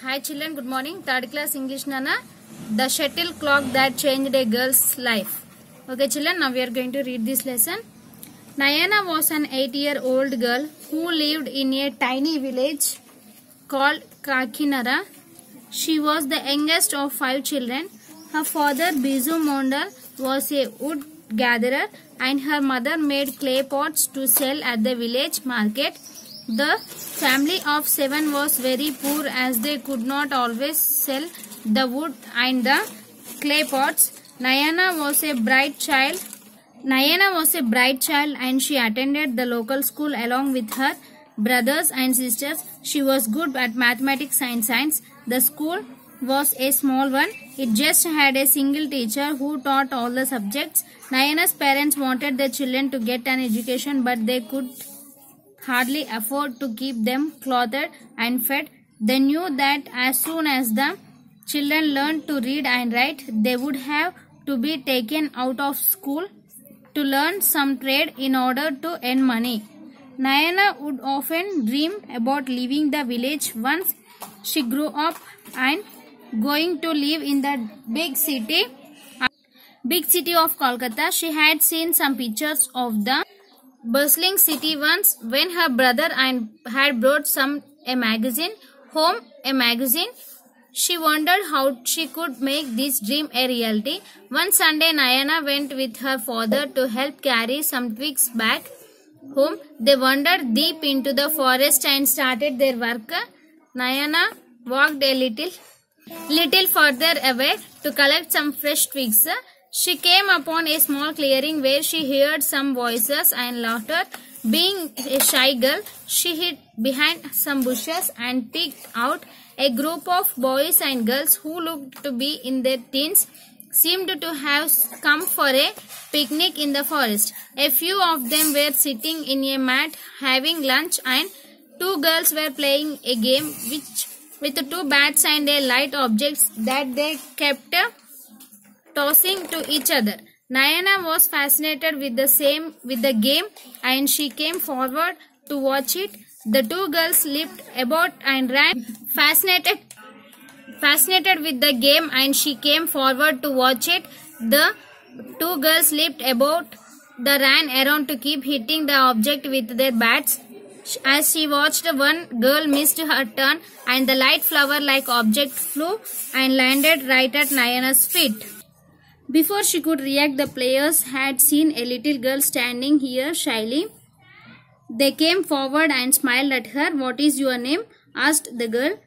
Hi children, good morning. Third class English Nana. The shuttlecock that changed a girl's life. Okay children, now we are going to read this lesson. Nayana was an 8-year-old girl who lived in a tiny village called Kakinara. She was the youngest of 5 children. Her father Bizu Mondal was a wood gatherer and her mother made clay pots to sell at the village market. The family of 7 was very poor as they could not always sell the wood and the clay pots. Nayana was a bright child and she attended the local school along with her brothers and sisters. She was good at mathematics and science. The school was a small one. It just had a single teacher who taught all the subjects. Nayana's parents wanted their children to get an education, but they could hardly afford to keep them clothed and fed. They knew that as soon as the children learned to read and write, they would have to be taken out of school to learn some trade in order to earn money. Nayana would often dream about leaving the village once she grew up and going to live in the big city of Kolkata. She had seen some pictures of the bustling city once when her brother had brought a magazine home. She wondered how she could make this dream a reality. One Sunday, Nayana went with her father to help carry some twigs back home. They wandered deep into the forest and started their work. Nayana walked a little further away to collect some fresh twigs. She came upon a small clearing where she heard some voices and laughter. Being a shy girl, she hid behind some bushes and picked out a group of boys and girls who looked to be in their teens. Seemed to have come for a picnic in the forest. A few of them were sitting in a mat having lunch, and 2 girls were playing a game with 2 bats and a light objects that they kept tossing to each other. Nayana was fascinated with the game and she came forward to watch it. The 2 girls leaped about and ran. Fascinated with the game and she came forward to watch it. The 2 girls leaped about, ran around to keep hitting the object with their bats. As she watched, one girl missed her turn and the light flower-like object flew and landed right at Nayana's feet. Before she could react, the players had seen a little girl standing here shyly. They came forward and smiled at her. "What is your name?" asked the girl,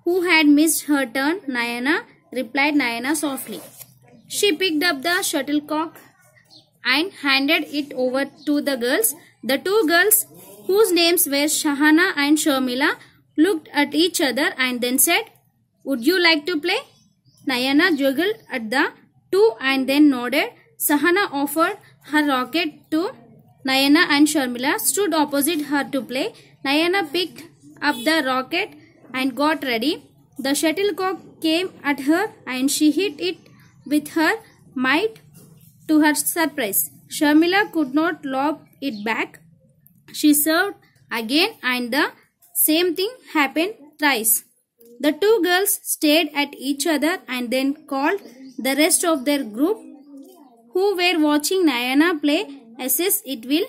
who had missed her turn. "Nayana," replied Nayana softly. She picked up the shuttlecock and handed it over to the girls. The 2 girls, whose names were Shahana and Sharmila, looked at each other and then said, "Would you like to play?" Nayana juggled at the 2 and then nodded. Sahana offered her racket to Nayana and Sharmila stood opposite her to play. Nayana picked up the racket and got ready. The shuttlecock came at her and she hit it with her might. To her surprise, Sharmila could not lob it back. She served again and the same thing happened thrice. The 2 girls stared at each other and then called the rest of their group who were watching Nayana play assess it will.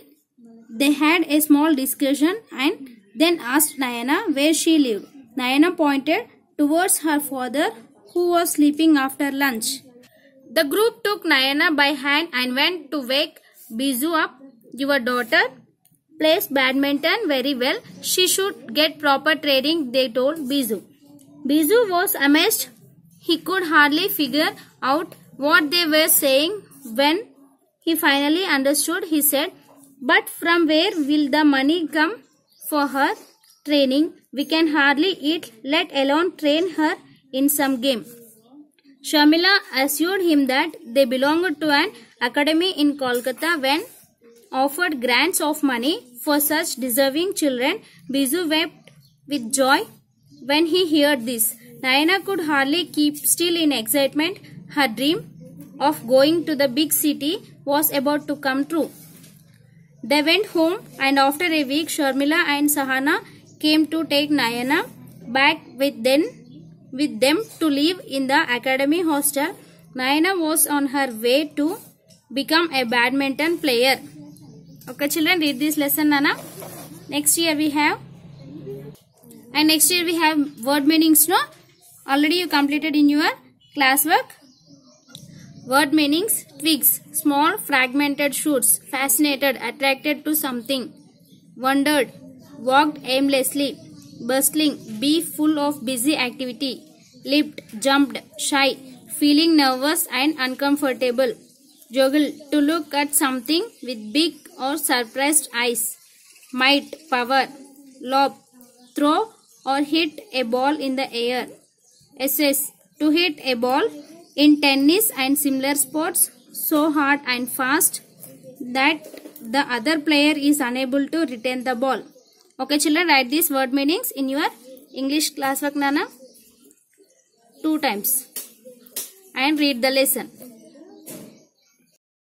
They had a small discussion and then asked Nayana where she lived. Nayana pointed towards her father who was sleeping after lunch. The group took Nayana by hand and went to wake Bizu up. "Your daughter plays badminton very well. She should get proper training," they told Bizu. Bizu was amazed. He could hardly figure out what they were saying. When he finally understood, he said, "But from where will the money come for her training? We can hardly eat, let alone train her in some game." Sharmila assured him that they belonged to an academy in Kolkata when offered grants of money for such deserving children. Bizu wept with joy when he heard this. Nayana could hardly keep still in excitement. Her dream of going to the big city was about to come true. They went home and after a week, Sharmila and Sahana came to take Nayana back with them with them to live in the academy hostel. Naina was on her way to become a badminton player. Okay, children, read this lesson, Nana. Next year we have word meanings. No, already you completed in your classwork. Word meanings: twigs, small fragmented shoots, fascinated, attracted to something, wondered, walked aimlessly, bustling, be full of busy activity, leaped, jumped, shy, feeling nervous and uncomfortable, joggle, to look at something with big or surprised eyes, might, power, lob, throw or hit a ball in the air, assess, to hit a ball in tennis and similar sports so hard and fast that the other player is unable to retain the ball. Okay, children, write these word meanings in your English classwork, Nana, 2 times and read the lesson.